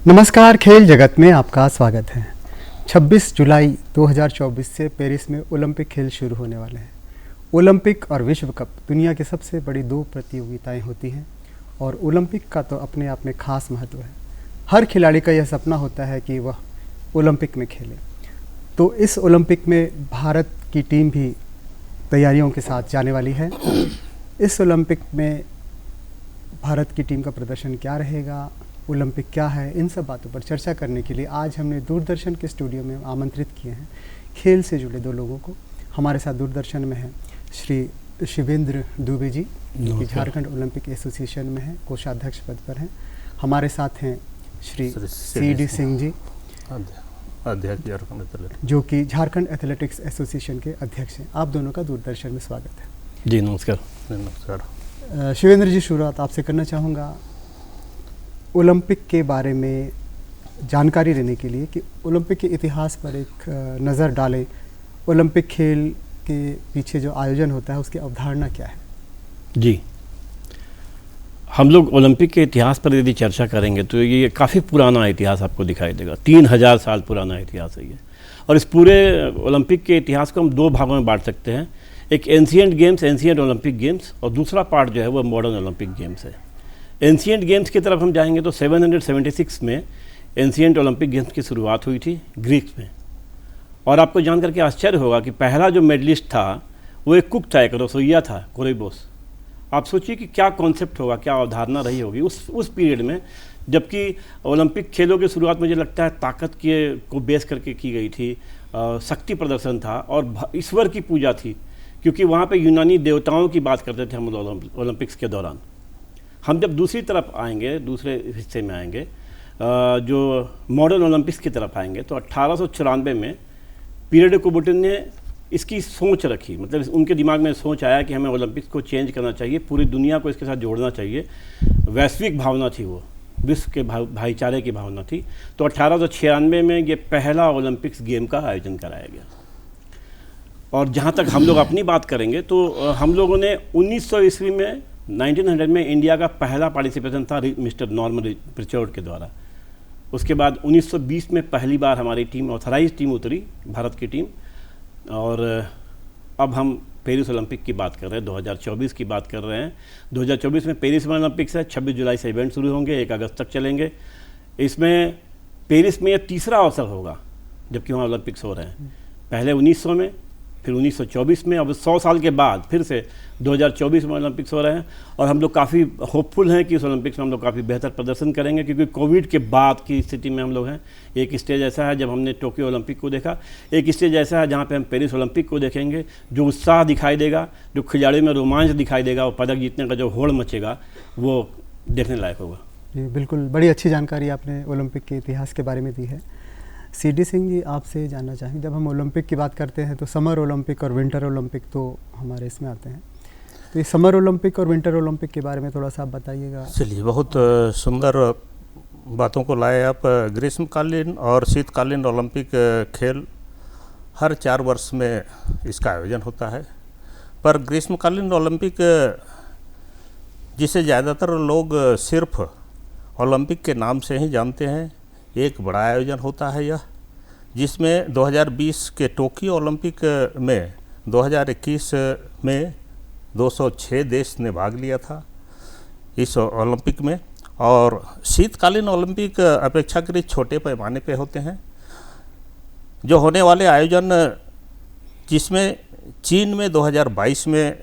नमस्कार, खेल जगत में आपका स्वागत है। 26 जुलाई 2024 से पेरिस में ओलंपिक खेल शुरू होने वाले हैं। ओलंपिक और विश्व कप दुनिया की सबसे बड़ी दो प्रतियोगिताएं होती हैं और ओलंपिक का तो अपने आप में खास महत्व है। हर खिलाड़ी का यह सपना होता है कि वह ओलंपिक में खेले। तो इस ओलंपिक में भारत की टीम भी तैयारियों के साथ जाने वाली है। इस ओलंपिक में भारत की टीम का प्रदर्शन क्या रहेगा, ओलंपिक क्या है, इन सब बातों पर चर्चा करने के लिए आज हमने दूरदर्शन के स्टूडियो में आमंत्रित किए हैं खेल से जुड़े दो लोगों को। हमारे साथ दूरदर्शन में हैं श्री शिवेंद्र दुबे जी, जो कि झारखंड ओलंपिक एसोसिएशन में हैं, कोषाध्यक्ष पद पर हैं। हमारे साथ हैं श्री सी.डी. सिंह जी, अध्यक्ष जो कि झारखंड एथलेटिक्स एसोसिएशन के अध्यक्ष हैं। आप दोनों का दूरदर्शन में स्वागत है। जी नमस्कार। नमस्कार। शिवेंद्र जी, शुरुआत आपसे करना चाहूँगा ओलंपिक के बारे में जानकारी लेने के लिए कि ओलंपिक के इतिहास पर एक नज़र डालें। ओलंपिक खेल के पीछे जो आयोजन होता है उसकी अवधारणा क्या है? जी, हम लोग ओलंपिक के इतिहास पर यदि चर्चा करेंगे तो ये काफ़ी पुराना इतिहास आपको दिखाई देगा। 3000 साल पुराना इतिहास है ये। और इस पूरे ओलंपिक के इतिहास को हम दो भागों में बांट सकते हैं। एक ancient games, ancient Olympic games, और दूसरा पार्ट जो है वो मॉडर्न ओलंपिक गेम्स है। एंशिएंट गेम्स की तरफ हम जाएंगे तो 776 में एंशिएंट ओलंपिक गेम्स की शुरुआत हुई थी ग्रीक में। और आपको जान करके आश्चर्य होगा कि पहला जो मेडलिस्ट था वो एक कुक था, एक रसोइया था, कोरेबोस। आप सोचिए कि क्या कॉन्सेप्ट होगा, क्या अवधारणा रही होगी उस पीरियड में, जबकि ओलंपिक खेलों की शुरुआत मुझे लगता है ताकत के को बेस करके की गई थी, शक्ति प्रदर्शन था और ईश्वर की पूजा थी, क्योंकि वहाँ पे यूनानी देवताओं की बात करते थे हम ओलंपिक्स के दौरान। हम जब दूसरी तरफ आएंगे, दूसरे हिस्से में आएंगे, जो मॉडर्न ओलंपिक्स की तरफ आएंगे, तो 1894 में पीरियड कुबर्टिन ने इसकी सोच रखी। मतलब उनके दिमाग में सोच आया कि हमें ओलंपिक्स को चेंज करना चाहिए, पूरी दुनिया को इसके साथ जोड़ना चाहिए। वैश्विक भावना थी, वो विश्व के भाईचारे की भावना थी। तो 1896 में ये पहला ओलंपिक्स गेम का आयोजन कराया गया। और जहाँ तक हम लोग अपनी बात करेंगे तो हम लोगों ने 1900 ईस्वी में 1900 में इंडिया का पहला पार्टिसिपेशन था मिस्टर नॉर्मन प्रिचर्ड के द्वारा। उसके बाद 1920 में पहली बार हमारी टीम, ऑथराइज टीम उतरी, भारत की टीम। और अब हम पेरिस ओलंपिक की बात कर रहे हैं, 2024 की बात कर रहे हैं। 2024 में पेरिस में ओलंपिक्स है। 26 जुलाई से इवेंट शुरू होंगे, 1 अगस्त तक चलेंगे। इसमें पेरिस में यह तीसरा अवसर होगा जबकि वहाँ ओलंपिक्स हो रहे हैं। पहले 1900 में, फिर 1924 में, अब 100 साल के बाद फिर से 2024 में ओलंपिक्स हो रहे हैं। और हम लोग काफ़ी होपफुल हैं कि इस ओलंपिक्स में हम लोग काफ़ी बेहतर प्रदर्शन करेंगे, क्योंकि कोविड के बाद की स्थिति में हम लोग हैं। एक स्टेज ऐसा है जब हमने टोक्यो ओलंपिक को देखा, एक स्टेज ऐसा है जहाँ पे हम पेरिस ओलंपिक को देखेंगे। जो उत्साह दिखाई देगा, जो खिलाड़ियों में रोमांच दिखाई देगा, और पदक जीतने का जो होड़ मचेगा, वो देखने लायक होगा। जी बिल्कुल, बड़ी अच्छी जानकारी आपने ओलंपिक के इतिहास के बारे में दी है। सी.डी. सिंह जी, आपसे जानना चाहेंगे, जब हम ओलंपिक की बात करते हैं तो समर ओलंपिक और विंटर ओलंपिक तो हमारे इसमें आते हैं। तो ये समर ओलंपिक और विंटर ओलंपिक के बारे में थोड़ा सा आप बताइएगा। चलिए, बहुत सुंदर बातों को लाए आप। ग्रीष्मकालीन और शीतकालीन ओलंपिक खेल हर 4 वर्ष में इसका आयोजन होता है। पर ग्रीष्मकालीन ओलंपिक, जिसे ज़्यादातर लोग सिर्फ ओलंपिक के नाम से ही जानते हैं, एक बड़ा आयोजन होता है यह, जिसमें 2020 के टोक्यो ओलंपिक में 2021 में 206 देश ने भाग लिया था इस ओलंपिक में। और शीतकालीन ओलंपिक अपेक्षाकृत छोटे पैमाने पे होते हैं। जो होने वाले आयोजन, जिसमें चीन में 2022 में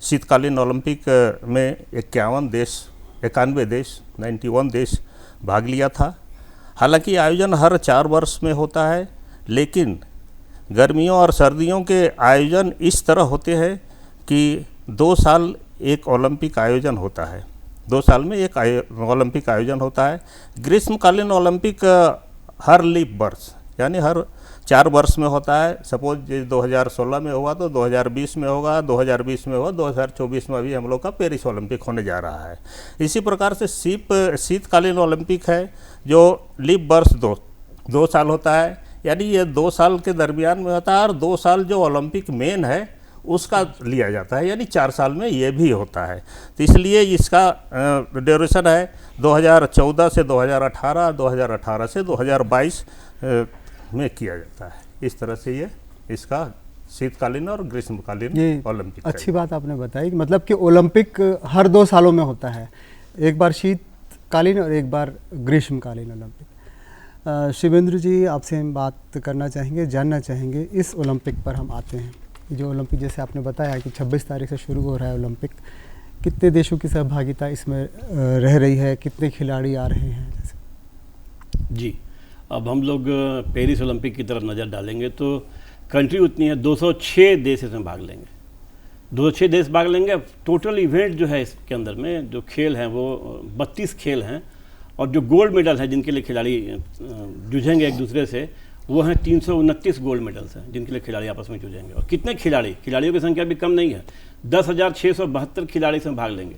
शीतकालीन ओलंपिक में 91 देश भाग लिया था। हालांकि आयोजन हर 4 वर्ष में होता है, लेकिन गर्मियों और सर्दियों के आयोजन इस तरह होते हैं कि 2 साल एक ओलंपिक आयोजन होता है। 2 साल में एक ओलंपिक आयोजन होता है। ग्रीष्मकालीन ओलंपिक हर लीप वर्ष, यानी हर 4 वर्ष में होता है। सपोज 2016 में हुआ तो 2020 में होगा, 2020 में होगा, 2024 में अभी हम लोग का पेरिस ओलंपिक होने जा रहा है। इसी प्रकार से शीतकालीन ओलंपिक है जो लीप वर्ष 2 साल होता है, यानी ये 2 साल के दरमियान में होता है। और 2 साल जो ओलंपिक मेन है उसका लिया जाता है, यानी 4 साल में ये भी होता है। तो इसलिए इसका ड्यूरेशन है 2014 से 2018, 2018 से 2022 में किया जाता है। इस तरह से ये इसका शीतकालीन और ग्रीष्मकालीन ये ओलंपिक अच्छी बात आपने बताई, मतलब कि ओलंपिक हर 2 सालों में होता है, एक बार शीतकालीन और एक बार ग्रीष्मकालीन ओलंपिक। शिवेंद्र जी, आपसे हम बात करना चाहेंगे, जानना चाहेंगे इस ओलंपिक पर हम आते हैं। जो ओलंपिक जैसे आपने बताया कि 26 तारीख से शुरू हो रहा है ओलंपिक, कितने देशों की सहभागिता इसमें रह रही है, कितने खिलाड़ी आ रहे हैं जैसे? जी, अब हम लोग पेरिस ओलंपिक की तरफ नज़र डालेंगे तो कंट्री उतनी है, 206 देश इसमें भाग लेंगे, 206 देश भाग लेंगे। टोटल इवेंट जो है इसके अंदर में जो खेल हैं वो 32 खेल हैं, और जो गोल्ड मेडल है जिनके लिए खिलाड़ी जूझेंगे एक दूसरे से, वो हैं 329 गोल्ड मेडल्स हैं जिनके लिए खिलाड़ी आपस में जूझेंगे। और कितने खिलाड़ियों की संख्या भी कम नहीं है, 10,672 खिलाड़ी इसमें भाग लेंगे।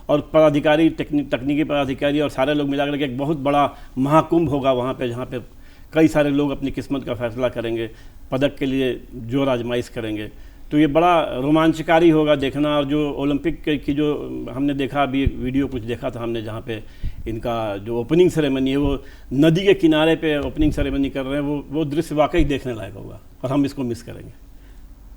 और पदाधिकारी, तकनीकी पदाधिकारी और सारे लोग मिलाकर के एक बहुत बड़ा महाकुंभ होगा वहाँ पे, जहाँ पे कई सारे लोग अपनी किस्मत का फैसला करेंगे, पदक के लिए जोर आजमाइश करेंगे। तो ये बड़ा रोमांचकारी होगा देखना। और जो ओलंपिक की जो हमने देखा, अभी वीडियो कुछ देखा था हमने, जहाँ पे इनका जो ओपनिंग सेरेमनी है वो नदी के किनारे पे ओपनिंग सेरेमनी कर रहे हैं, वो दृश्य वाकई देखने लायक होगा और हम इसको मिस करेंगे।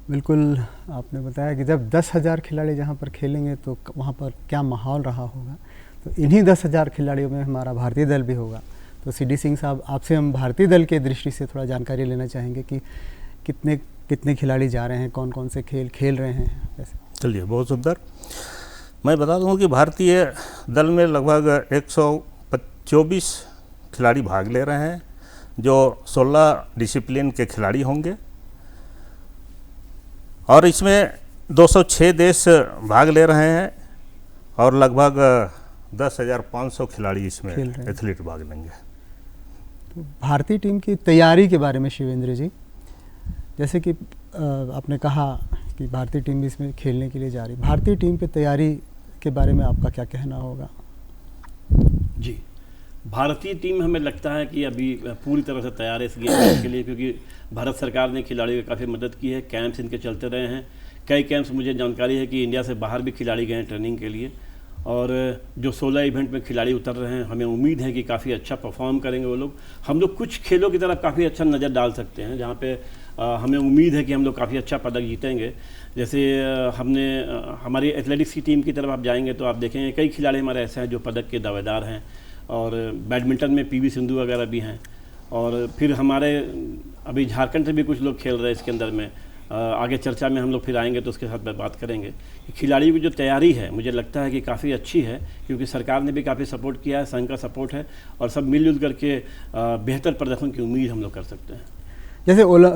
बिल्कुल, आपने बताया कि जब 10,000 खिलाड़ी जहाँ पर खेलेंगे तो वहाँ पर क्या माहौल रहा होगा। तो इन्हीं 10,000 खिलाड़ियों में हमारा भारतीय दल भी होगा। तो सीडी सिंह साहब, आपसे हम भारतीय दल के दृष्टि से थोड़ा जानकारी लेना चाहेंगे कि कितने खिलाड़ी जा रहे हैं, कौन कौन से खेल खेल रहे हैं जैसे? चलिए, बहुत सुंदर। मैं बता दूं कि भारतीय दल में लगभग 124 खिलाड़ी भाग ले रहे हैं, जो 16 डिसिप्लिन के खिलाड़ी होंगे। और इसमें 206 देश भाग ले रहे हैं और लगभग 10,500 खिलाड़ी इसमें एथलीट भाग लेंगे। तो भारतीय टीम की तैयारी के बारे में शिवेंद्र जी, जैसे कि आपने कहा कि भारतीय टीम भी इसमें खेलने के लिए जा रही, भारतीय टीम की तैयारी के बारे में आपका क्या कहना होगा? जी, भारतीय टीम हमें लगता है कि अभी पूरी तरह से तैयार है इस गेम के लिए, क्योंकि भारत सरकार ने खिलाड़ियों की काफ़ी मदद की है। कैंप्स इनके चलते रहे हैं, कई कैंप्स मुझे जानकारी है कि इंडिया से बाहर भी खिलाड़ी गए हैं ट्रेनिंग के लिए। और जो 16 इवेंट में खिलाड़ी उतर रहे हैं, हमें उम्मीद है कि काफ़ी अच्छा परफॉर्म करेंगे वो लोग। हम लोग कुछ खेलों की तरफ काफ़ी अच्छा नज़र डाल सकते हैं, जहाँ पे हमें उम्मीद है कि हम लोग काफ़ी अच्छा पदक जीतेंगे। जैसे हमारी एथलेटिक्स की टीम की तरफ आप जाएंगे तो आप देखेंगे कई खिलाड़ी हमारे ऐसे हैं जो पदक के दावेदार हैं, और बैडमिंटन में पीवी सिंधु वगैरह भी हैं। और फिर हमारे अभी झारखंड से भी कुछ लोग खेल रहे हैं इसके अंदर में। आगे चर्चा में हम लोग फिर आएंगे तो उसके साथ बात करेंगे कि खिलाड़ियों की जो तैयारी है मुझे लगता है कि काफ़ी अच्छी है, क्योंकि सरकार ने भी काफ़ी सपोर्ट किया है, संघ का सपोर्ट है, और सब मिलजुल करके बेहतर प्रदर्शन की उम्मीद हम लोग कर सकते हैं।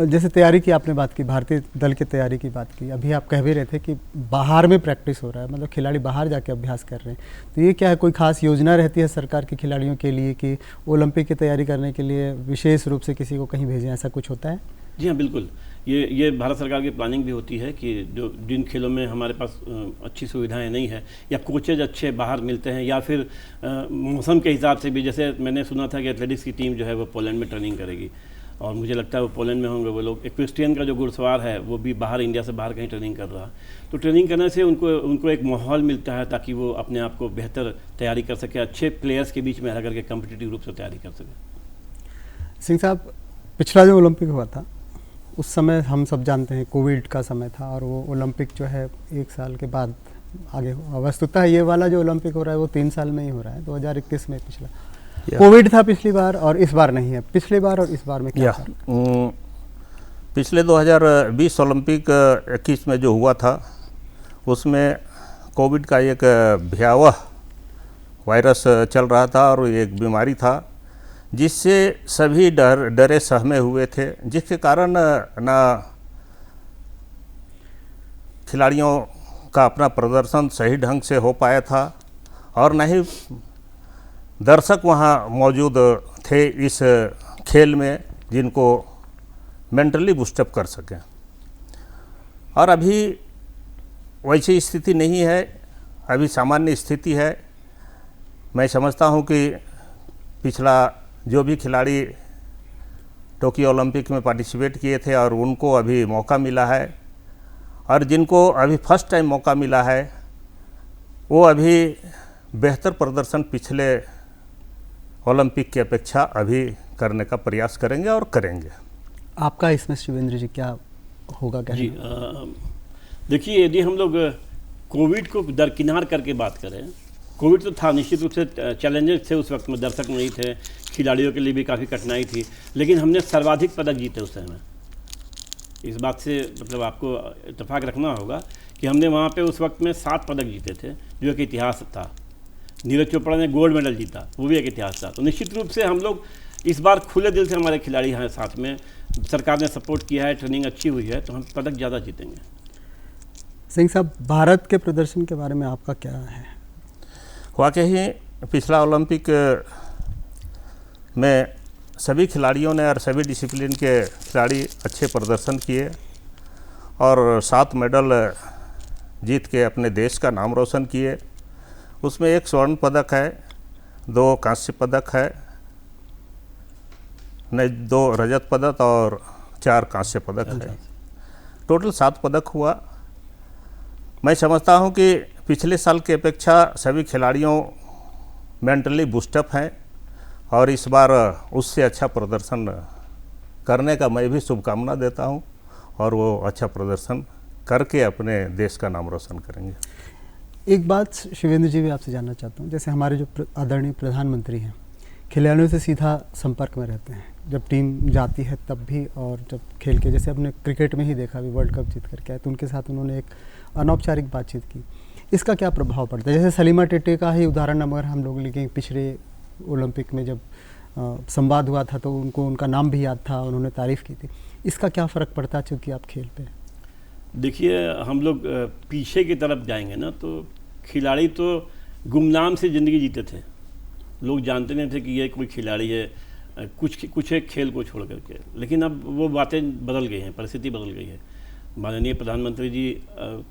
जैसे तैयारी की आपने बात की, भारतीय दल की तैयारी की बात की, अभी आप कह भी रहे थे कि बाहर में प्रैक्टिस हो रहा है, मतलब खिलाड़ी बाहर जाके अभ्यास कर रहे हैं। तो ये क्या है, कोई खास योजना रहती है सरकार के खिलाड़ियों के लिए कि ओलंपिक की तैयारी करने के लिए विशेष रूप से किसी को कहीं भेजें, ऐसा कुछ होता है? जी हाँ, बिल्कुल। ये भारत सरकार की प्लानिंग भी होती है कि जो जिन खेलों में हमारे पास अच्छी सुविधाएं नहीं है, या कोचेज अच्छे बाहर मिलते हैं, या फिर मौसम के हिसाब से भी, जैसे मैंने सुना था कि एथलेटिक्स की टीम जो है वो पोलैंड में ट्रेनिंग करेगी, और मुझे लगता है वो पोलैंड में होंगे वो लोग। इक्वेस्ट्रियन का जो घुड़सवार है वो भी बाहर, इंडिया से बाहर कहीं ट्रेनिंग कर रहा है। तो ट्रेनिंग करने से उनको एक माहौल मिलता है ताकि वो अपने आप को बेहतर तैयारी कर सके, अच्छे प्लेयर्स के बीच में रह करके कम्पिटिटिव रूप से तैयारी कर सके। सिंह साहब, पिछला जो ओलंपिक हुआ था उस समय हम सब जानते हैं कोविड का समय था, और वो ओलंपिक जो है 1 साल के बाद आगे हुआ। वस्तुतः ये वाला जो ओलंपिक हो रहा है वो 3 साल में ही हो रहा है, 2021 में पिछला कोविड था पिछली बार, और इस बार नहीं है। पिछली बार और इस बार में क्या फर्क? पिछले 2020 ओलंपिक 21 में जो हुआ था उसमें कोविड का एक भयावह वायरस चल रहा था, और एक बीमारी था जिससे सभी डरे सहमे हुए थे, जिसके कारण ना खिलाड़ियों का अपना प्रदर्शन सही ढंग से हो पाया था, और न ही दर्शक वहाँ मौजूद थे इस खेल में जिनको मेंटली बूस्टअप कर सकें। और अभी वैसी स्थिति नहीं है, अभी सामान्य स्थिति है। मैं समझता हूँ कि पिछला जो भी खिलाड़ी टोक्यो ओलंपिक में पार्टिसिपेट किए थे और उनको अभी मौका मिला है, और जिनको अभी फर्स्ट टाइम मौका मिला है वो अभी बेहतर प्रदर्शन पिछले ओलंपिक की अपेक्षा अभी करने का प्रयास करेंगे और करेंगे। आपका इसमें शिवेंद्र जी क्या होगा क्या? जी देखिए, यदि हम लोग कोविड को दरकिनार करके बात करें, कोविड तो था, निश्चित रूप से चैलेंजेस थे उस वक्त में, दर्शक नहीं थे, खिलाड़ियों के लिए भी काफ़ी कठिनाई थी, लेकिन हमने सर्वाधिक पदक जीते उस समय। इस बात से मतलब आपको इत्तेफाक रखना होगा कि हमने वहाँ पे उस वक्त में 7 पदक जीते थे, जो एक इतिहास था। नीरज चोपड़ा ने गोल्ड मेडल जीता, वो भी एक इतिहास था। तो निश्चित रूप से हम लोग इस बार खुले दिल से, हमारे खिलाड़ी हैं साथ में, सरकार ने सपोर्ट किया है, ट्रेनिंग अच्छी हुई है, तो हम पदक ज़्यादा जीतेंगे। सिंह साहब, भारत के प्रदर्शन के बारे में आपका क्या है? वाकई ही पिछला ओलंपिक में सभी खिलाड़ियों ने और सभी डिसिप्लिन के खिलाड़ी अच्छे प्रदर्शन किए और 7 मेडल जीत के अपने देश का नाम रोशन किए। उसमें 1 स्वर्ण पदक है, 2 कांस्य पदक है, 2 रजत पदक और 4 कांस्य पदक है। टोटल 7 पदक हुआ। मैं समझता हूं कि पिछले साल की अपेक्षा सभी खिलाड़ियों मेंटली बूस्टअप हैं और इस बार उससे अच्छा प्रदर्शन करने का मैं भी शुभकामना देता हूं और वो अच्छा प्रदर्शन करके अपने देश का नाम रोशन करेंगे। एक बात शिवेंद्र जी भी आपसे जानना चाहता हूं, जैसे हमारे जो आदरणीय प्रधानमंत्री हैं, खिलाड़ियों से सीधा संपर्क में रहते हैं, जब टीम जाती है तब भी और जब खेल के, जैसे अपने क्रिकेट में ही देखा, अभी वर्ल्ड कप जीत करके आए तो उनके साथ उन्होंने एक अनौपचारिक बातचीत की। इसका क्या प्रभाव पड़ता है? जैसे सलीमा टेटे का ही उदाहरण अगर हम लोग लेंगे, पिछले ओलंपिक में जब संवाद हुआ था तो उनको उनका नाम भी याद था, उन्होंने तारीफ़ की थी। इसका क्या फ़र्क पड़ता है चूँकि आप खेल पे? देखिए, हम लोग पीछे की तरफ जाएंगे ना, तो खिलाड़ी तो गुमनाम से ज़िंदगी जीते थे, लोग जानते नहीं थे कि ये कोई खिलाड़ी है, कुछ एक खेल को छोड़ करके। लेकिन अब वो बातें बदल गई हैं, परिस्थिति बदल गई है। माननीय प्रधानमंत्री जी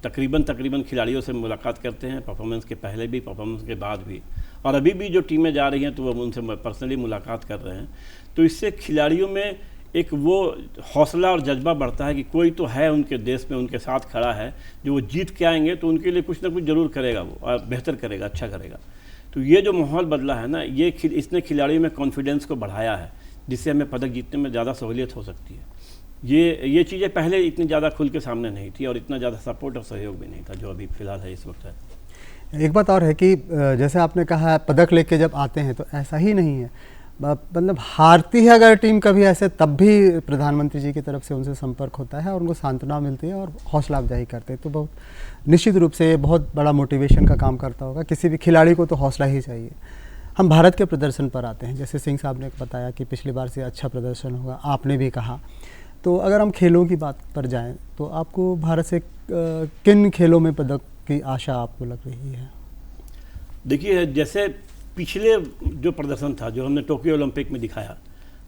तकरीबन खिलाड़ियों से मुलाकात करते हैं, परफॉर्मेंस के पहले भी, परफॉर्मेंस के बाद भी, और अभी भी जो टीमें जा रही हैं तो वो उनसे पर्सनली मुलाकात कर रहे हैं। तो इससे खिलाड़ियों में एक वो हौसला और जज्बा बढ़ता है कि कोई तो है उनके देश में, उनके साथ खड़ा है, जो वो जीत के आएंगे तो उनके लिए कुछ ना कुछ ज़रूर करेगा, वो और बेहतर करेगा, अच्छा करेगा। तो ये जो माहौल बदला है ना, इसने खिलाड़ियों में कॉन्फिडेंस को बढ़ाया है, जिससे हमें पदक जीतने में ज़्यादा सहूलियत हो सकती है। ये चीज़ें पहले इतनी ज़्यादा खुल के सामने नहीं थी और इतना ज़्यादा सपोर्ट और सहयोग भी नहीं था जो अभी फ़िलहाल है, इस वक्त है। एक बात और है कि जैसे आपने कहा पदक लेके जब आते हैं तो ऐसा ही नहीं है, मतलब हारती है अगर टीम कभी ऐसे, तब भी प्रधानमंत्री जी की तरफ से उनसे संपर्क होता है और उनको सांत्वना मिलती है और हौसला अफजाई करते हैं। तो बहुत निश्चित रूप से बहुत बड़ा मोटिवेशन का काम करता होगा, किसी भी खिलाड़ी को तो हौसला ही चाहिए। हम भारत के प्रदर्शन पर आते हैं। जैसे सिंह साहब ने बताया कि पिछली बार से अच्छा प्रदर्शन होगा, आपने भी कहा। तो अगर हम खेलों की बात पर जाएं तो आपको भारत से किन खेलों में पदक की आशा आपको लग रही है? देखिए, जैसे पिछले जो प्रदर्शन था, जो हमने टोक्यो ओलंपिक में दिखाया,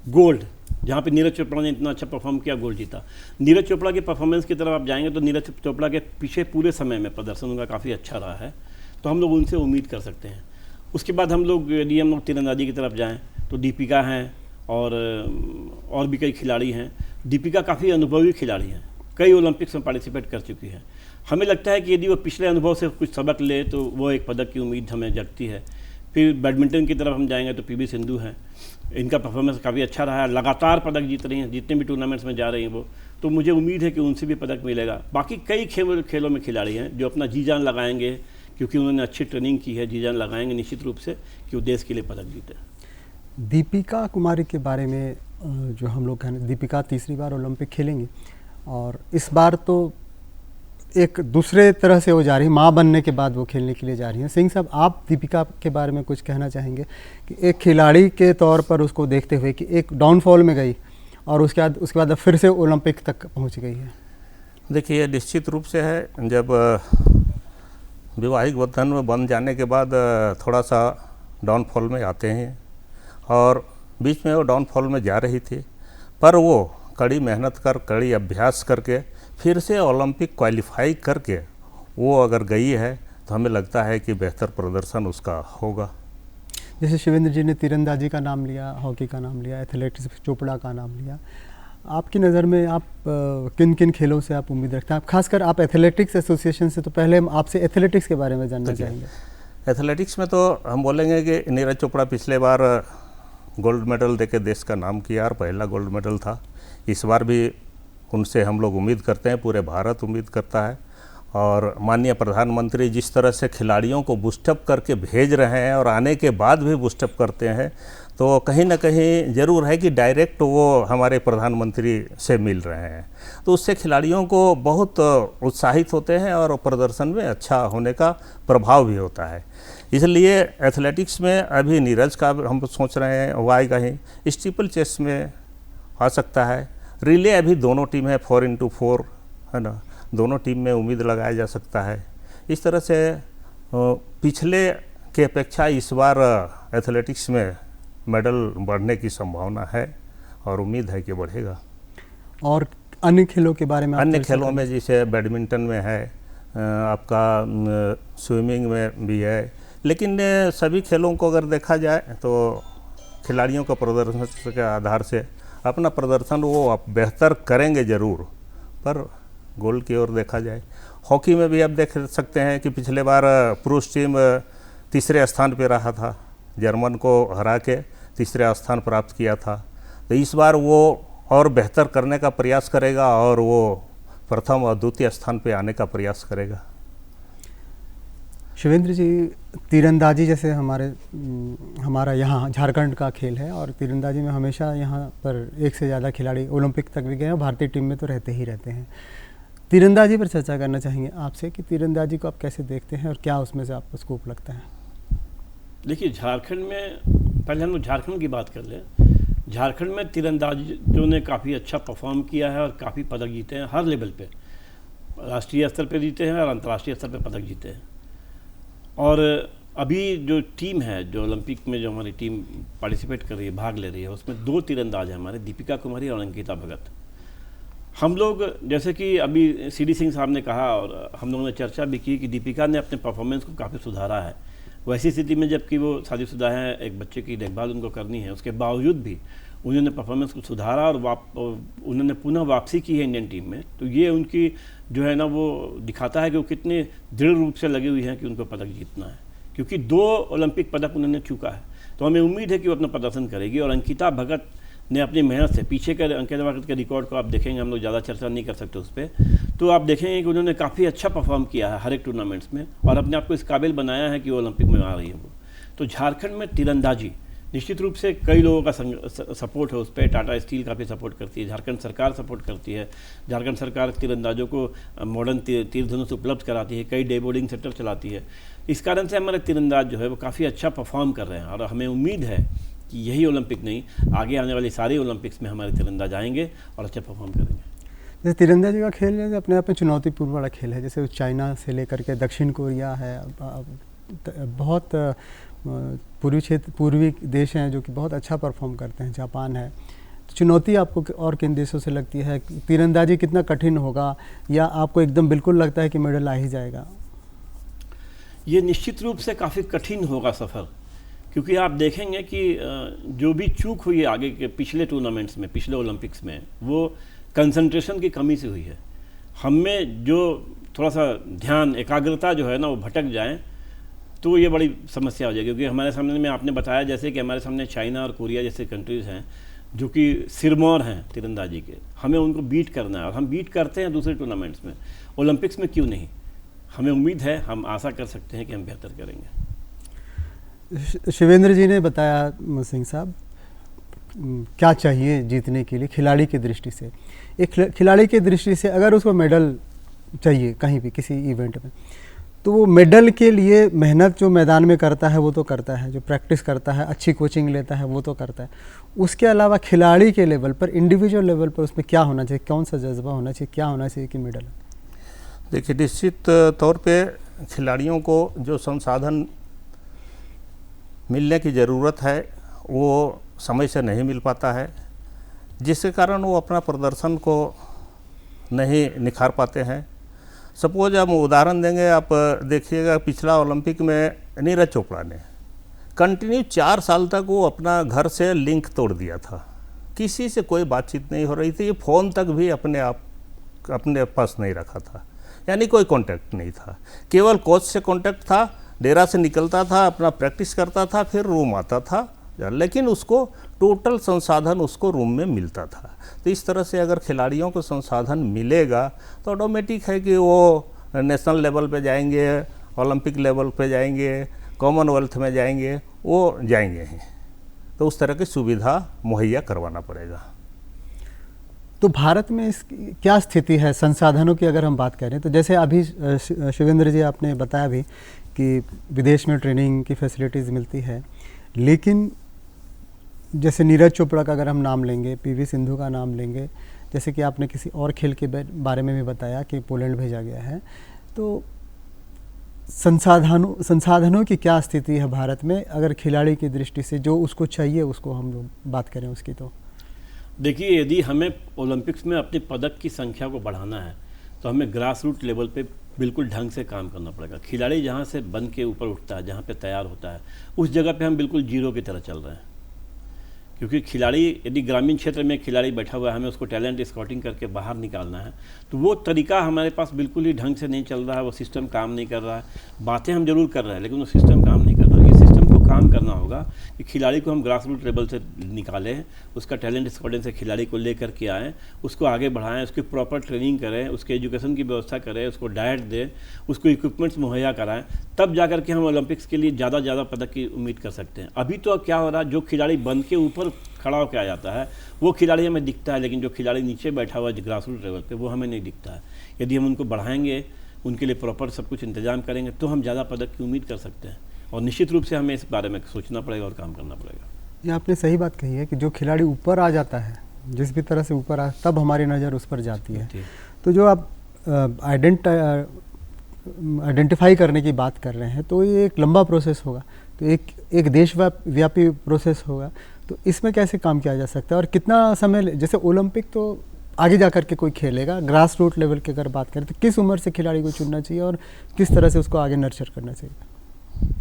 गोल्ड, जहाँ पे नीरज चोपड़ा ने इतना अच्छा परफॉर्म किया, गोल्ड जीता। नीरज चोपड़ा की परफॉर्मेंस की तरफ आप जाएंगे तो नीरज चोपड़ा के पीछे पूरे समय में प्रदर्शन उनका काफ़ी अच्छा रहा है, तो हम लोग उनसे उम्मीद कर सकते हैं। उसके बाद हम लोग यदि हम लोग तीरंदाजी की तरफ जाएँ तो दीपिका हैं और भी कई खिलाड़ी हैं। दीपिका काफ़ी अनुभवी खिलाड़ी हैं, कई ओलंपिक्स में पार्टिसिपेट कर चुकी है। हमें लगता है कि यदि वो पिछले अनुभव से कुछ सबक ले तो वो एक पदक की उम्मीद हमें जगती है। फिर बैडमिंटन की तरफ हम जाएंगे तो पीवी सिंधु हैं, इनका परफॉर्मेंस काफ़ी अच्छा रहा है, लगातार पदक जीत रही हैं, जितने भी टूर्नामेंट्स में जा रही हैं वो, तो मुझे उम्मीद है कि उनसे भी पदक मिलेगा। बाकी कई खेलों में खिलाड़ी हैं जो अपना जी जान लगाएंगे, क्योंकि उन्होंने अच्छी ट्रेनिंग की है, जी जान लगाएंगे निश्चित रूप से कि वो देश के लिए पदक जीते। दीपिका कुमारी के बारे में जो हम लोग कहने, दीपिका तीसरी बार ओलंपिक खेलेंगी और इस बार तो एक दूसरे तरह से वो जा रही है, माँ बनने के बाद वो खेलने के लिए जा रही हैं। सिंह साहब, आप दीपिका के बारे में कुछ कहना चाहेंगे कि एक खिलाड़ी के तौर पर उसको देखते हुए कि एक डाउनफॉल में गई और उसके बाद फिर से ओलंपिक तक पहुंच गई है? देखिए, निश्चित रूप से है, जब वैवाहिक बंधन में बंध जाने के बाद थोड़ा सा डाउनफॉल में आते हैं और बीच में वो डाउनफॉल में जा रही थी, पर वो कड़ी मेहनत कर, कड़ी अभ्यास करके फिर से ओलंपिक क्वालिफाई करके वो अगर गई है तो हमें लगता है कि बेहतर प्रदर्शन उसका होगा। जैसे शिवेंद्र जी ने तीरंदाजी का नाम लिया, हॉकी का नाम लिया, एथलेटिक्स चोपड़ा का नाम लिया, आपकी नज़र में आप किन किन खेलों से आप उम्मीद रखते हैं? आप खासकर आप एथलेटिक्स एसोसिएशन से, तो पहले हम आपसे एथलेटिक्स के बारे में जानना चाहेंगे। एथलेटिक्स में तो हम बोलेंगे कि नीरज चोपड़ा पिछले बार गोल्ड मेडल देके देश का नाम किया और पहला गोल्ड मेडल था। इस बार भी उनसे हम लोग उम्मीद करते हैं, पूरे भारत उम्मीद करता है। और माननीय प्रधानमंत्री जिस तरह से खिलाड़ियों को बूस्टअप करके भेज रहे हैं और आने के बाद भी बूस्टअप करते हैं, तो कहीं ना कहीं ज़रूर है कि डायरेक्ट वो हमारे प्रधानमंत्री से मिल रहे हैं, तो उससे खिलाड़ियों को बहुत उत्साहित होते हैं और प्रदर्शन में अच्छा होने का प्रभाव भी होता है। इसलिए एथलेटिक्स में अभी नीरज का हम सोच रहे हैं वो आएगा ही, स्टीपल चेस में आ सकता है, रिले अभी दोनों टीम है 4x4 है ना, दोनों टीम में उम्मीद लगाया जा सकता है। इस तरह से पिछले के अपेक्षा इस बार एथलेटिक्स में मेडल बढ़ने की संभावना है और उम्मीद है कि बढ़ेगा। और अन्य खेलों के बारे में? अन्य खेलों में जैसे बैडमिंटन में है, आपका स्विमिंग में भी है, लेकिन सभी खेलों को अगर देखा जाए तो खिलाड़ियों का प्रदर्शन के आधार से अपना प्रदर्शन वो आप बेहतर करेंगे ज़रूर, पर गोल की ओर देखा जाए। हॉकी में भी आप देख सकते हैं कि पिछले बार पुरुष टीम तीसरे स्थान पर रहा था, जर्मन को हरा के तीसरे स्थान प्राप्त किया था। तो इस बार वो और बेहतर करने का प्रयास करेगा और वो प्रथम और द्वितीय स्थान पे आने का प्रयास करेगा। शिवेंद्र जी, तीरंदाजी जैसे हमारा यहाँ झारखंड का खेल है और तीरंदाजी में हमेशा यहाँ पर एक से ज़्यादा खिलाड़ी ओलंपिक तक भी गए हैं, भारतीय टीम में तो रहते ही रहते हैं। तीरंदाजी पर चर्चा करना चाहेंगे आपसे कि तीरंदाजी को आप कैसे देखते हैं और क्या उसमें से आपको स्कोप लगता है? देखिए, झारखंड में पहले हम लोग झारखंड की बात कर लें। झारखंड में तीरंदाजों ने काफ़ी अच्छा परफॉर्म किया है और काफ़ी पदक जीते हैं, हर लेवल पे, राष्ट्रीय स्तर पे जीते हैं और अंतर्राष्ट्रीय स्तर पे पदक जीते हैं। और अभी जो टीम है, जो ओलंपिक में जो हमारी टीम पार्टिसिपेट कर रही है, भाग ले रही है, उसमें 2 तीरंदाज हैं हमारे, दीपिका कुमारी और अंकिता भगत। हम लोग जैसे कि अभी सीडी सिंह साहब ने कहा और हम लोगों ने चर्चा भी की कि दीपिका ने अपने परफॉर्मेंस को काफ़ी सुधारा है। वैसी स्थिति में जबकि वो शादीशुदा हैं, एक बच्चे की देखभाल उनको करनी है, उसके बावजूद भी उन्होंने परफॉर्मेंस को सुधारा और उन्होंने पुनः वापसी की है इंडियन टीम में। तो ये उनकी जो है ना, वो दिखाता है कि वो कितने दृढ़ रूप से लगी हुई हैं कि उनको पदक जीतना है, क्योंकि 2 ओलंपिक पदक उन्होंने चूका है। तो हमें उम्मीद है कि वो अपना प्रदर्शन करेगी। और अंकिता भगत ने अपनी मेहनत से, पीछे के अंकिता भगत के रिकॉर्ड को आप देखेंगे, हम लोग ज़्यादा चर्चा नहीं कर सकते उस पर, तो आप देखेंगे कि उन्होंने काफ़ी अच्छा परफॉर्म किया है हर एक टूर्नामेंट्स में और अपने आप को इस काबिल बनाया है कि वो ओलंपिक में आ रही है वो। तो झारखंड में तीरंदाजी निश्चित रूप से कई लोगों का सपोर्ट है उस पर। टाटा स्टील काफ़ी सपोर्ट करती है, झारखंड सरकार सपोर्ट करती है, झारखंड सरकार तीरंदाजों को मॉडर्न तीर धनुष उपलब्ध कराती है, कई डे बोर्डिंग सेंटर चलाती है। इस कारण से हमारे तीरंदाज जो है वो काफ़ी अच्छा परफॉर्म कर रहे हैं और हमें उम्मीद है कि यही ओलंपिक नहीं, आगे आने वाली सारी ओलंपिक्स में हमारे तीरंदाज आएंगे और अच्छा परफॉर्म करेंगे। जैसे तीरंदाजी का खेल है अपने आप में चुनौतीपूर्ण वाला खेल है, जैसे चाइना से लेकर के दक्षिण कोरिया है, बहुत पूर्वी देश हैं जो कि बहुत अच्छा परफॉर्म करते हैं, जापान है। तो चुनौती आपको और किन देशों से लगती है? तीरंदाजी कितना कठिन होगा या आपको एकदम बिल्कुल लगता है कि मेडल आ ही जाएगा? ये निश्चित रूप से काफ़ी कठिन होगा सफ़र, क्योंकि आप देखेंगे कि जो भी चूक हुई है आगे के पिछले टूर्नामेंट्स में, पिछले ओलंपिक्स में, वो कंसंट्रेशन की कमी से हुई है। हमें जो थोड़ा सा ध्यान, एकाग्रता जो है ना, वो भटक जाए तो ये बड़ी समस्या हो जाएगी। क्योंकि हमारे सामने में आपने बताया जैसे कि हमारे सामने चाइना और कोरिया जैसे कंट्रीज़ हैं जो कि सिरमौर हैं तीरंदाजी के, हमें उनको बीट करना है और हम बीट करते हैं दूसरे टूर्नामेंट्स में, ओलंपिक्स में क्यों नहीं? हमें उम्मीद है, हम आशा कर सकते हैं कि हम बेहतर करेंगे। शिवेंद्र जी ने बताया सिंह साहब क्या चाहिए जीतने के लिए खिलाड़ी की दृष्टि से। एक खिलाड़ी की दृष्टि से अगर उसको मेडल चाहिए कहीं भी किसी इवेंट में, तो वो मेडल के लिए मेहनत जो मैदान में करता है वो तो करता है, जो प्रैक्टिस करता है, अच्छी कोचिंग लेता है वो तो करता है। उसके अलावा खिलाड़ी के लेवल पर, इंडिविजुअल लेवल पर उसमें क्या होना चाहिए, कौन सा जज्बा होना चाहिए, क्या होना चाहिए कि मेडल? देखिए, निश्चित तौर पे खिलाड़ियों को जो संसाधन मिलने की ज़रूरत है वो समय से नहीं मिल पाता है, जिसके कारण वो अपना प्रदर्शन को नहीं निखार पाते हैं। सपोज हम उदाहरण देंगे, आप देखिएगा पिछला ओलंपिक में नीरज चोपड़ा ने कंटिन्यू 4 साल तक वो अपना घर से लिंक तोड़ दिया था किसी से कोई बातचीत नहीं हो रही थी, ये फ़ोन तक भी अपने पास नहीं रखा था, यानी कोई कांटेक्ट नहीं था। केवल कोच से कांटेक्ट था, डेरा से निकलता था, अपना प्रैक्टिस करता था, फिर रूम आता था, लेकिन उसको टोटल संसाधन उसको रूम में मिलता था। तो इस तरह से अगर खिलाड़ियों को संसाधन मिलेगा तो ऑटोमेटिक है कि वो नेशनल लेवल पे जाएंगे, ओलंपिक लेवल पे जाएंगे, कॉमनवेल्थ में जाएंगे, वो जाएंगे ही। तो उस तरह की सुविधा मुहैया करवाना पड़ेगा। तो भारत में इस क्या स्थिति है संसाधनों की अगर हम बात करें तो? जैसे अभी शिवेंद्र जी आपने बताया भी कि विदेश में ट्रेनिंग की फैसिलिटीज़ मिलती है, लेकिन जैसे नीरज चोपड़ा का अगर हम नाम लेंगे, पीवी सिंधु का नाम लेंगे, जैसे कि आपने किसी और खेल के बारे में भी बताया कि पोलैंड भेजा गया है, तो संसाधनों की क्या स्थिति है भारत में अगर खिलाड़ी की दृष्टि से जो उसको चाहिए उसको हम लोग बात करें उसकी? तो देखिए, यदि हमें ओलंपिक्स में अपने पदक की संख्या को बढ़ाना है तो हमें ग्रास रूट लेवल पे बिल्कुल ढंग से काम करना पड़ेगा। खिलाड़ी जहाँ से बन के ऊपर उठता है, जहाँ पे तैयार होता है, उस जगह पे हम बिल्कुल जीरो की तरह चल रहे हैं। क्योंकि खिलाड़ी, यदि ग्रामीण क्षेत्र में खिलाड़ी बैठा हुआ है, हमें उसको टैलेंट स्काउटिंग करके बाहर निकालना है, तो वो तरीका हमारे पास बिल्कुल ही ढंग से नहीं चल रहा है, वो सिस्टम काम नहीं कर रहा है। बातें हम जरूर कर रहे हैं लेकिन वो सिस्टम काम नहीं कर रहा है। ये सिस्टम को काम करना होगा कि खिलाड़ी को हम ग्रास रूट लेवल से निकालें, उसका टैलेंट स्काउटिंग से खिलाड़ी को लेकर के आएँ, उसको आगे बढ़ाएं, उसकी प्रॉपर ट्रेनिंग करें, उसके एजुकेशन की व्यवस्था करें, उसको डाइट दें, उसको इक्विपमेंट्स मुहैया कराएं, तब जा कर के हम ओलंपिक्स के लिए ज़्यादा पदक की उम्मीद कर सकते हैं। अभी तो क्या हो रहा है, जो खिलाड़ी बन के ऊपर खड़ा होकर आ जाता है वो खिलाड़ी हमें दिखता है, लेकिन जो खिलाड़ी नीचे बैठा हुआ है ग्रास रूट लेवल पे वो हमें नहीं दिखता है। यदि हम उनको बढ़ाएंगे, उनके लिए प्रॉपर सब कुछ इंतजाम करेंगे तो हम ज़्यादा पदक की उम्मीद कर सकते हैं। और निश्चित रूप से हमें इस बारे में सोचना पड़ेगा और काम करना पड़ेगा। ये आपने सही बात कही है कि जो खिलाड़ी ऊपर आ जाता है, जिस भी तरह से ऊपर आ, तब हमारी नज़र उस पर जाती है। तो जो आप आइडेंटिफाई करने की बात कर रहे हैं तो ये एक लंबा प्रोसेस होगा, तो एक देशव्यापी प्रोसेस होगा। तो इसमें कैसे काम किया जा सकता है और कितना समय, जैसे ओलंपिक तो आगे जा कर के कोई खेलेगा, ग्रास रूट लेवल की अगर बात करें तो किस उम्र से खिलाड़ी को चुनना चाहिए और किस तरह से उसको आगे नर्चर करना चाहिए?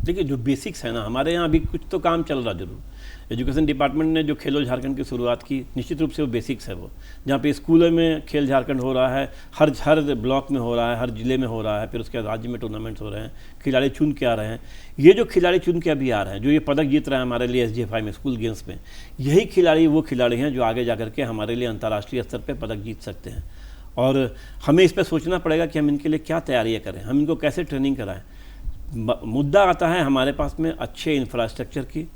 देखिए, जो बेसिक्स है ना, हमारे यहाँ अभी कुछ तो काम चल रहा जरूर। एजुकेशन डिपार्टमेंट ने जो खेलो झारखंड की शुरुआत की, निश्चित रूप से वो बेसिक्स है, वो जहाँ पे स्कूलों में खेल झारखंड हो रहा है, हर ब्लॉक में हो रहा है, हर जिले में हो रहा है, फिर उसके बाद राज्य में टूर्नामेंट्स हो रहे हैं, खिलाड़ी चुन के आ रहे हैं। ये जो खिलाड़ी चुन के अभी आ रहे हैं, जो ये पदक जीत रहे हैं हमारे लिए SGFI में स्कूल गेम्स में, यही खिलाड़ी वो खिलाड़ी हैं जो आगे जा करके हमारे लिए अंतर्राष्ट्रीय स्तर पर पदक जीत सकते हैं। और हमें इस पर सोचना पड़ेगा कि हम इनके लिए क्या तैयारियाँ करें, हम इनको कैसे ट्रेनिंग कराएं। मुद्दा आता है हमारे पास में अच्छे इंफ्रास्ट्रक्चर की,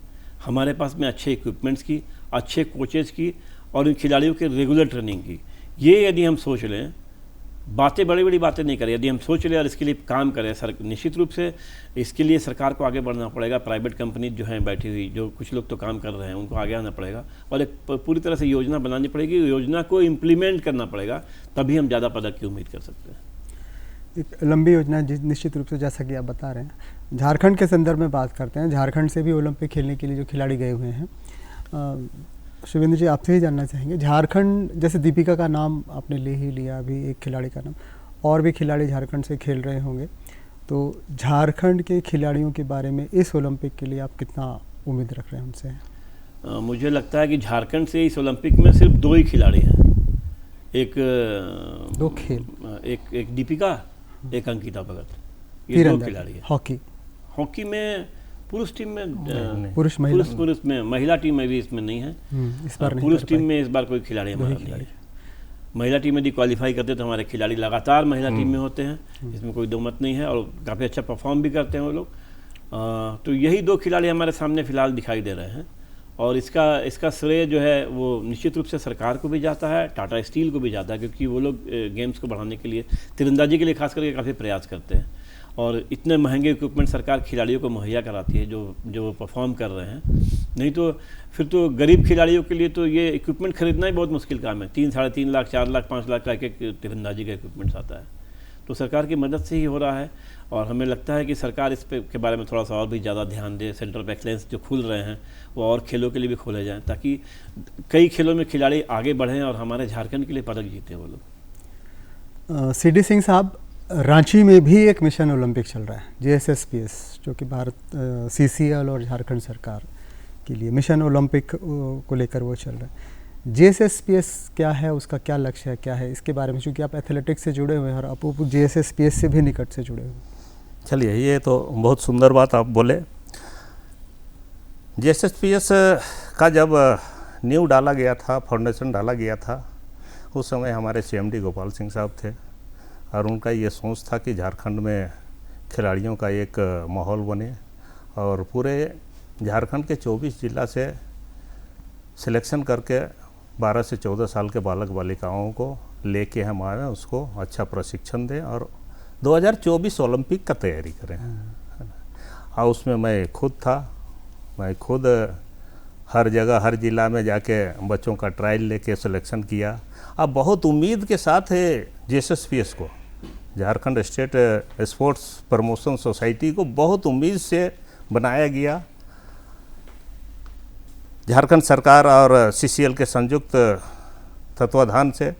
हमारे पास में अच्छे इक्विपमेंट्स की, अच्छे कोचेज़ की और इन खिलाड़ियों के रेगुलर ट्रेनिंग की। ये यदि हम सोच लें, बातें बड़ी बातें नहीं करें, यदि हम सोच लें और इसके लिए काम करें, निश्चित रूप से इसके लिए सरकार को आगे बढ़ना पड़ेगा। प्राइवेट कंपनी जो हैं बैठी हुई, जो कुछ लोग तो काम कर रहे हैं, उनको आगे आना पड़ेगा और एक पूरी तरह से योजना बनानी पड़ेगी, योजना को इम्प्लीमेंट करना पड़ेगा, तभी हम ज़्यादा पदक की उम्मीद कर सकते हैं। एक लंबी योजना निश्चित रूप से, जैसा कि आप बता रहे हैं। झारखंड के संदर्भ में बात करते हैं, झारखंड से भी ओलंपिक खेलने के लिए जो खिलाड़ी गए हुए हैं, शिवेंद्र जी आपसे ही जानना चाहेंगे, झारखंड जैसे दीपिका का नाम आपने ले ही लिया अभी, एक खिलाड़ी का नाम, और भी खिलाड़ी झारखंड से खेल रहे होंगे, तो झारखंड के खिलाड़ियों के बारे में इस ओलंपिक के लिए आप कितना उम्मीद रख रहे हैं उनसे? मुझे लगता है कि झारखंड से इस ओलंपिक में सिर्फ 2 ही खिलाड़ी हैं, एक दीपिका, एक अंकिता भगत, ये 2 खिलाड़ी हैं। हॉकी में पुरुष टीम में, पुरुष में, महिला टीम में भी इसमें नहीं है। इस बार पुरुष टीम में इस बार कोई खिलाड़ी हमारा नहीं है। महिला टीम में यदि क्वालिफाई करते तो हमारे खिलाड़ी लगातार महिला टीम में होते हैं, इसमें कोई दो मत नहीं है, और काफ़ी अच्छा परफॉर्म भी करते हैं वो लोग। तो यही 2 खिलाड़ी हमारे सामने फिलहाल दिखाई दे रहे हैं और इसका श्रेय जो है वो निश्चित रूप से सरकार को भी जाता है, टाटा स्टील को भी जाता है, क्योंकि वो लोग गेम्स को बढ़ाने के लिए, तीरंदाजी के लिए खास करके काफ़ी प्रयास करते हैं और इतने महंगे इक्विपमेंट सरकार खिलाड़ियों को मुहैया कराती है जो परफॉर्म कर रहे हैं। नहीं तो फिर तो गरीब खिलाड़ियों के लिए तो ये इक्विपमेंट खरीदना ही बहुत मुश्किल काम है। 3, साढ़े 3 लाख, 4 लाख, 5 लाख का एक तीरंदाजी का इक्विपमेंट्स आता है, तो सरकार की मदद से ही हो रहा है। और हमें लगता है कि सरकार इस के बारे में थोड़ा सा और भी ज़्यादा ध्यान दे। सेंटर ऑफ एक्सलेंस जो खुल रहे हैं वो और खेलों के लिए भी खोले जाएं, ताकि कई खेलों में खिलाड़ी आगे बढ़ें और हमारे झारखंड के लिए पदक जीते वो लोग। CD सिंह साहब, रांची में भी एक मिशन ओलंपिक चल रहा है, JSSPS, जो कि भारत CCL और झारखंड सरकार के लिए मिशन ओलंपिक को लेकर वो चल रहा है। JSSPS क्या है, उसका क्या लक्ष्य है, क्या है, इसके बारे में, क्योंकि आप एथलेटिक्स से जुड़े हुए हैं और आप JSSPS से भी निकट से जुड़े हुए हैं। चलिए, ये तो बहुत सुंदर बात आप बोले। JSSPS का जब नींव डाला गया था, फाउंडेशन डाला गया था, उस समय हमारे CMD गोपाल सिंह साहब थे और उनका ये सोच था कि झारखंड में खिलाड़ियों का एक माहौल बने और पूरे झारखंड के 24 जिला से सिलेक्शन करके 12 से 14 साल के बालक बालिकाओं को लेके हम आए, उसको अच्छा प्रशिक्षण दें और 2024 ओलंपिक का तैयारी करें। और उसमें मैं खुद था, मैं खुद हर जगह हर ज़िला में जाके बच्चों का ट्रायल लेके सिलेक्शन किया। अब बहुत उम्मीद के साथ है JSSPS को, Jharkhand state sports promotion society को बहुत उम्मीद से बनाया गया। झारखंड सरकार और CCL के संयुक्त तत्वाधान से,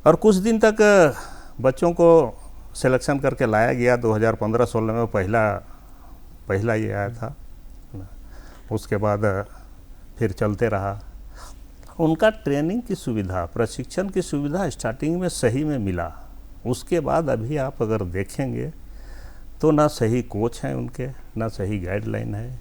और कुछ दिन तक बच्चों को सिलेक्शन करके लाया गया। 2015-16 में पहला ये आया था, उसके बाद फिर चलते रहा। उनका ट्रेनिंग की सुविधा, प्रशिक्षण की सुविधा स्टार्टिंग में सही में मिला, उसके बाद अभी आप अगर देखेंगे तो ना सही कोच हैं उनके, ना सही गाइडलाइन है,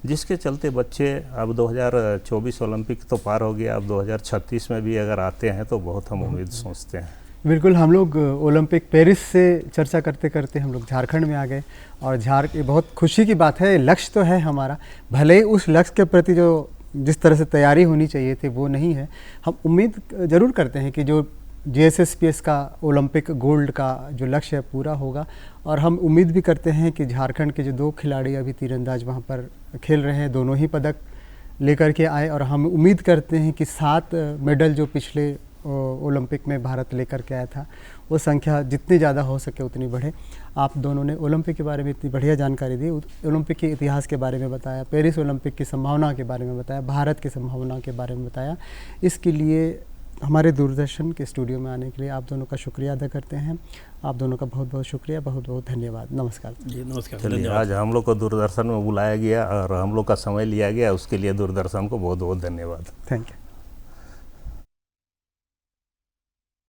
जिसके चलते बच्चे अब 2024 ओलंपिक तो पार हो गया, अब 2036 में भी अगर आते हैं तो बहुत हम उम्मीद सोचते हैं। बिल्कुल, हम लोग ओलंपिक पेरिस से चर्चा करते करते हम लोग झारखंड में आ गए और बहुत खुशी की बात है, लक्ष्य तो है हमारा, भले ही उस लक्ष्य के प्रति जो जिस तरह से तैयारी होनी चाहिए थी वो नहीं है। हम उम्मीद ज़रूर करते हैं कि जो JSSPS का ओलंपिक गोल्ड का जो लक्ष्य है पूरा होगा, और हम उम्मीद भी करते हैं कि झारखंड के जो 2 खिलाड़ी अभी तीरंदाज वहाँ पर खेल रहे हैं, दोनों ही पदक लेकर के आए, और हम उम्मीद करते हैं कि 7 मेडल जो पिछले ओलंपिक में भारत लेकर के आया था, वो संख्या जितनी ज़्यादा हो सके उतनी बढ़े। आप दोनों ने ओलंपिक के बारे में इतनी बढ़िया जानकारी दी, ओलंपिक के इतिहास के बारे में बताया, पेरिस ओलंपिक की संभावना के बारे में बताया, भारत की संभावना के बारे में बताया। इसके लिए हमारे दूरदर्शन के स्टूडियो में आने के लिए आप दोनों का शुक्रिया अदा करते हैं। आप दोनों का बहुत बहुत शुक्रिया, बहुत बहुत धन्यवाद। नमस्कार जी, नमस्कार। चलिए, आज हम लोग को दूरदर्शन में बुलाया गया और हम लोग का समय लिया गया, उसके लिए दूरदर्शन को बहुत बहुत धन्यवाद। Thank you.